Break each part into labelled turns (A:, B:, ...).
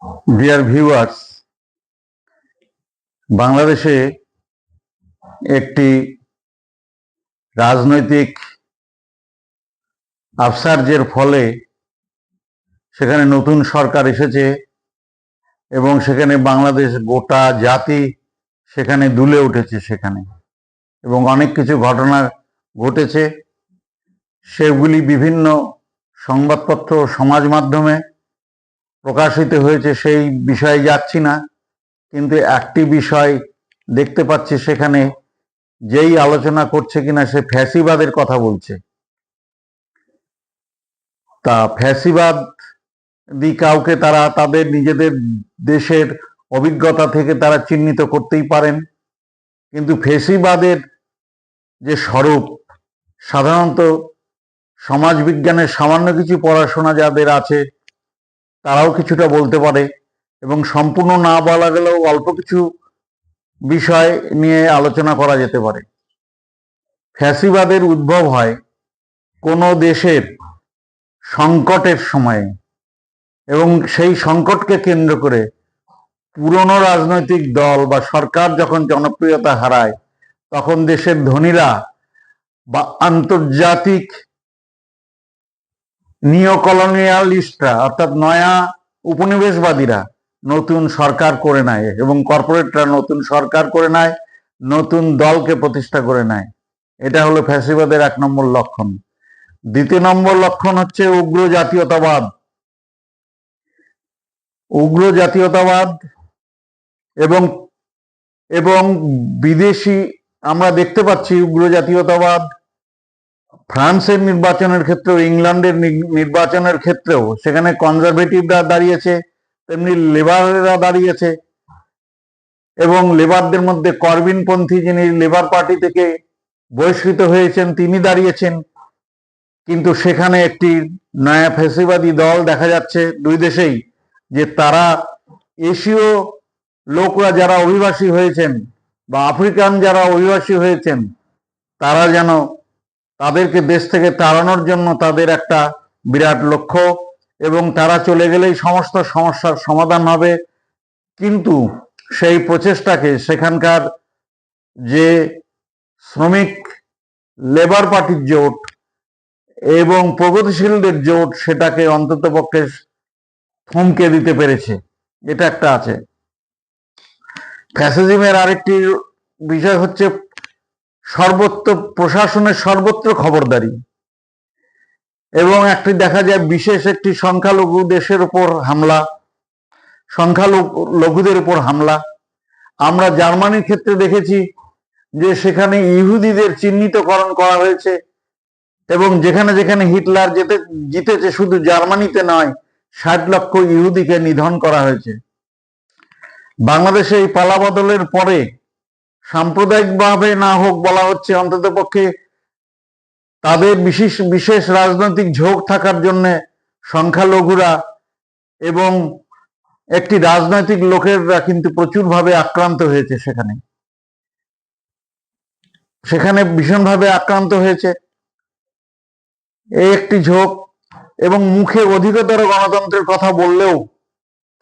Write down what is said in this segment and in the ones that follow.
A: Dear viewers, বাংলাদেশে একটি রাজনৈতিক আপসার্জের ফলে সেখানে নতুন সরকার এসেছে এবং সেখানে বাংলাদেশ গোটা জাতি সেখানে দুলে উঠেছে সেখানে, এবং অনেক কিছু ঘটনা ঘটেছে। সেগুলি বিভিন্ন সংবাদপত্র সমাজ মাধ্যমে প্রকাশিত হয়েছে, সেই বিষয়ে যাচ্ছি না। কিন্তু একটি বিষয় দেখতে পাচ্ছি, সেখানে যেই আলোচনা করছে কিনা সে ফ্যাসিবাদের কথা বলছে। তা ফ্যাসিবাদ কাউকে তারা তাদের নিজেদের দেশের অভিজ্ঞতা থেকে তারা চিহ্নিত করতেই পারেন, কিন্তু ফ্যাসিবাদের যে স্বরূপ, সাধারণত সমাজবিজ্ঞানের সামান্য কিছু পড়াশোনা যাদের আছে তারাও কিছুটা বলতে পারে, এবং সম্পূর্ণ না বলা গেলেও অল্প কিছু বিষয় নিয়ে আলোচনা করা যেতে পারে। ফ্যাসিবাদের উদ্ভব হয় কোনো দেশের সংকটের সময়ে, এবং সেই সংকটকে কেন্দ্র করে পুরনো রাজনৈতিক দল বা সরকার যখন জনপ্রিয়তা হারায়, তখন দেশের ধনীরা বা আন্তর্জাতিক নিওকলোনিয়ালিস্টরা অর্থাৎ নয়া উপনিবেশবাদীরা নতুন সরকার করে নেয়, এবং কর্পোরেটরা নতুন সরকার করে নেয়, নতুন দলকে প্রতিষ্ঠা করে নেয়। এটা হলো ফ্যাসিবাদের 1 নম্বর লক্ষণ। 2 নম্বর লক্ষণ হচ্ছে উগ্র জাতীয়তাবাদ। উগ্র জাতীয়তাবাদ এবং এবং বিদেশি, আমরা দেখতে পাচ্ছি উগ্র জাতীয়তাবাদ ফ্রান্সের নির্বাচনের ক্ষেত্রেও, ইংল্যান্ডের নির্বাচনের ক্ষেত্রেও সেখানে কনজারভেটিভরা দাঁড়িয়েছে, তেমনি লেবারেরা দাঁড়িয়েছে, এবং লেবারদের মধ্যে করবিনপন্থী, যিনি লেবার পার্টি থেকে বহিষ্কৃত হয়েছেন, তিনি দাঁড়িয়েছেন। কিন্তু সেখানে একটি নয়া ফ্যাসিবাদী দল দেখা যাচ্ছে দুই দেশেই, যে তারা এশীয় লোকরা যারা অভিবাসী হয়েছেন বা আফ্রিকান যারা অভিবাসী হয়েছেন, তারা যেন তাদেরকে দেশ থেকে তাড়ানোর জন্য তাদের একটা বিরাট লক্ষ্য, এবং তারা চলে গেলেই সমস্ত সমস্যার সমাধান হবে। কিন্তু সেই প্রচেষ্টাকে সেখানকার যে শ্রমিক লেবার পার্টির জোট এবং প্রগতিশীলদের জোট, সেটাকে অন্ততপক্ষে থমকে দিতে পেরেছে। এটা একটা আছে। ফ্যাসিজমের আরেকটি বিষয় হচ্ছে সর্বত্র প্রশাসনের সর্বত্র খবরদারি, এবং একটি দেখা যায় বিশেষ একটি সংখ্যালঘু দেশের উপর হামলা, সংখ্যালঘুদের উপর হামলা। আমরা জার্মানির ক্ষেত্রে দেখেছি যে সেখানে ইহুদিদের চিহ্নিতকরণ করা হয়েছে, এবং যেখানে যেখানে হিটলার জিতেছে, শুধু জার্মানিতে নয়, 60 লক্ষ ইহুদিকে নিধন করা হয়েছে। বাংলাদেশে এই পালাবদলের পরে সাম্প্রদায়িকভাবে না হোক বলা হচ্ছে, অন্ততপক্ষে তাদের বিশেষ রাজনৈতিক ঝোঁক থাকার জন্য সংখ্যালঘুরা এবং একটি রাজনৈতিক লোকেরা কিন্তু প্রচুরভাবে আক্রান্ত হয়েছে, সেখানে ভীষণভাবে আক্রান্ত হয়েছে। এই একটি ঝোঁক, এবং মুখে অধিকতর গণতন্ত্রের কথা বললেও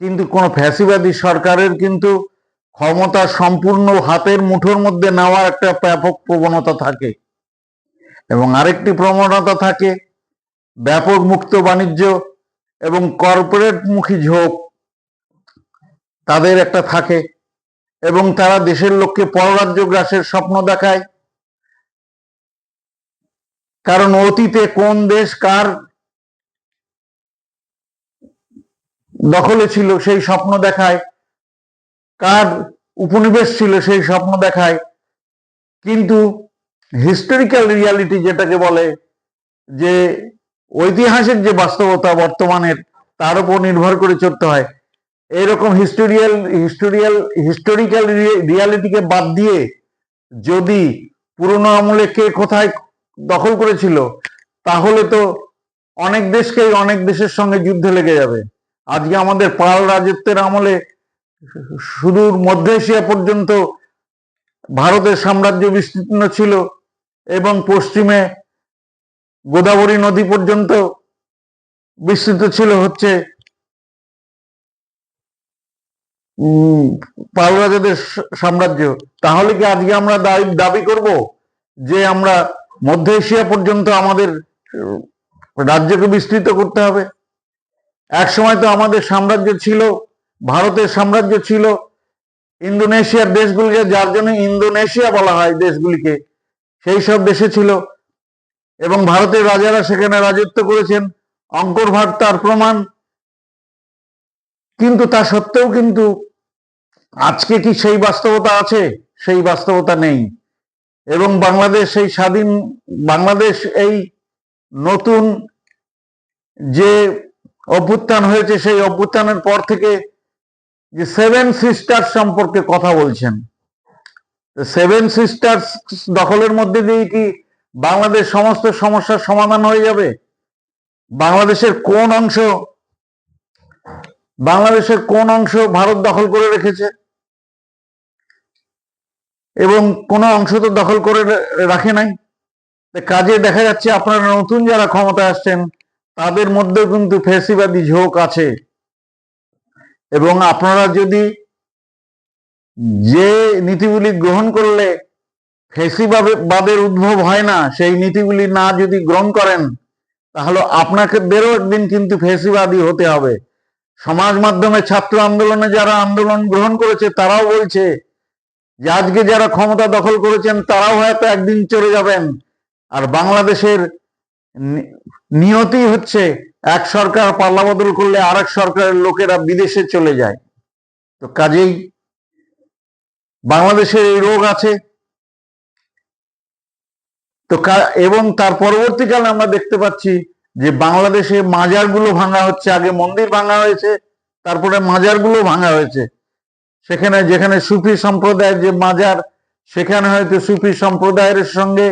A: কিন্তু কোন ফ্যাসিবাদী সরকারের কিন্তু ক্ষমতা সম্পূর্ণ হাতের মুঠোর মধ্যে নেওয়ার একটা ব্যাপক প্রবণতা থাকে, এবং আরেকটি প্রবণতা থাকে ব্যাপক মুক্ত বাণিজ্য এবং কর্পোরেট মুখী ঝোঁক তাদের একটা থাকে, এবং তারা দেশের লোককে পররাজ্য গ্রাসের স্বপ্ন দেখায়। কারণ অতীতে কোন দেশ কার দখলে ছিল সেই স্বপ্ন দেখায়, কার উপনিবেশ ছিল সেই স্বপ্ন দেখায়। কিন্তু হিস্টোরিক্যাল রিয়ালিটি যেটাকে বলে, যে ঐতিহাসিক যে বাস্তবতা বর্তমানের, তার উপর নির্ভর করে চলতে হয়। এরকম হিস্টোরিক্যাল রিয়ালিটিকে বাদ দিয়ে যদি পুরনো আমলে কে কোথায় দখল করেছিল, তাহলে তো অনেক দেশকেই অনেক দেশের সঙ্গে যুদ্ধে লেগে যাবে। আজকে আমাদের পাল রাজত্বের আমলে সুদূর মধ্য এশিয়া পর্যন্ত ভারতের সাম্রাজ্য বিস্তীর্ণ ছিল, এবং পশ্চিমে গোদাবরী নদী পর্যন্ত বিস্তৃত ছিল হচ্ছে পাল রাজাদের সাম্রাজ্য, তাহলে কি আজকে আমরা দাবি করব যে আমরা মধ্য এশিয়া পর্যন্ত আমাদের রাজ্যকে বিস্তৃত করতে হবে? এক সময় তো আমাদের সাম্রাজ্য ছিল, ভারতের সাম্রাজ্য ছিল ইন্দোনেশিয়ার দেশগুলিকে, যার জন্য ইন্দোনেশিয়া বলা হয় দেশগুলিকে, সেই সব দেশে ছিল এবং ভারতের রাজারা সেখানে রাজত্ব করেছেন। অঙ্কর ভাট তার প্রমাণ। কিন্তু তা সত্ত্বেও কিন্তু আজকে কি সেই বাস্তবতা আছে? সেই বাস্তবতা নেই। এবং বাংলাদেশ সেই স্বাধীন বাংলাদেশ এই নতুন যে অভ্যুত্থান হয়েছে, সেই অভ্যুত্থানের পর থেকে যে সেভেন সিস্টার্স সম্পর্কে কথা বলছেন, সেভেন সিস্টার্স দখলের মধ্যে দিয়ে কি বাংলাদেশ সমস্ত সমস্যার সমাধান হয়ে যাবে? বাংলাদেশের কোন অংশ ভারত দখল করে রেখেছে? এবং কোন অংশ তো দখল করে রাখে নাই। কাজে দেখা যাচ্ছে আপনারা নতুন যারা ক্ষমতায় আসছেন তাদের মধ্যেও কিন্তু ফ্যাসিবাদী ঝোঁক আছে। এবং আপনারা যদি যে নীতিগুলি গ্রহণ করলে ফ্যাসিবাদের উদ্ভব হয় না, সেই নীতিগুলি না যদি গ্রহণ করেন, তাহলে আপনাদেরও একদিন কিন্তু ফ্যাসিবাদী হতে হবে। সমাজ মাধ্যমে ছাত্র আন্দোলনে যারা আন্দোলন গ্রহণ করেছে তারাও বলছে যে আজকে যারা ক্ষমতা দখল করেছেন তারাও হয়তো একদিন চলে যাবেন। আর বাংলাদেশের নিয়তি হচ্ছে এক সরকার পাল্লা বদল করলে আরেক সরকারের লোকেরা বিদেশে চলে যায়। তো কাজেই বাংলাদেশের এই রোগ আছে। তো এবং তার পরবর্তীকালে আমরা দেখতে পাচ্ছি যে বাংলাদেশে মাজারগুলো ভাঙা হচ্ছে। আগে মন্দির ভাঙা হয়েছে, তারপরে মাজারগুলো ভাঙা হয়েছে। সেখানে যেখানে সুফি সম্প্রদায়ের যে মাজার, সেখানে হয়তো সুফি সম্প্রদায়ের সঙ্গে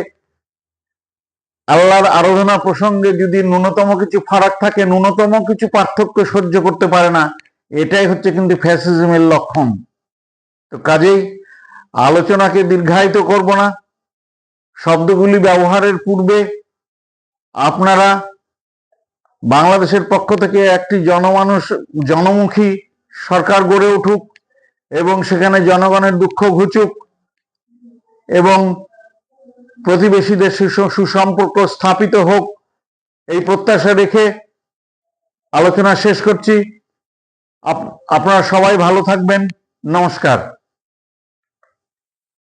A: আল্লাহর আরাধনা প্রসঙ্গে যদি ন্যূনতম কিছু ফারাক থাকে, ন্যূনতম কিছু পার্থক্য সহ্য করতে পারে না, এটাই হচ্ছে কিন্তু ফ্যাসিজমের লক্ষণ। তো কাজেই আলোচনাকে দীর্ঘায়িত করব না। শব্দগুলি ব্যবহারের পূর্বে আপনারা বাংলাদেশের পক্ষ থেকে একটি জনমুখী সরকার গড়ে উঠুক এবং সেখানে জনগণের দুঃখ ঘুচুক এবং প্রতিবেশীদের সুসম্পর্ক স্থাপিত হোক, এই প্রত্যাশা রেখে আলোচনা শেষ করছি। আপনারা সবাই ভালো থাকবেন। নমস্কার।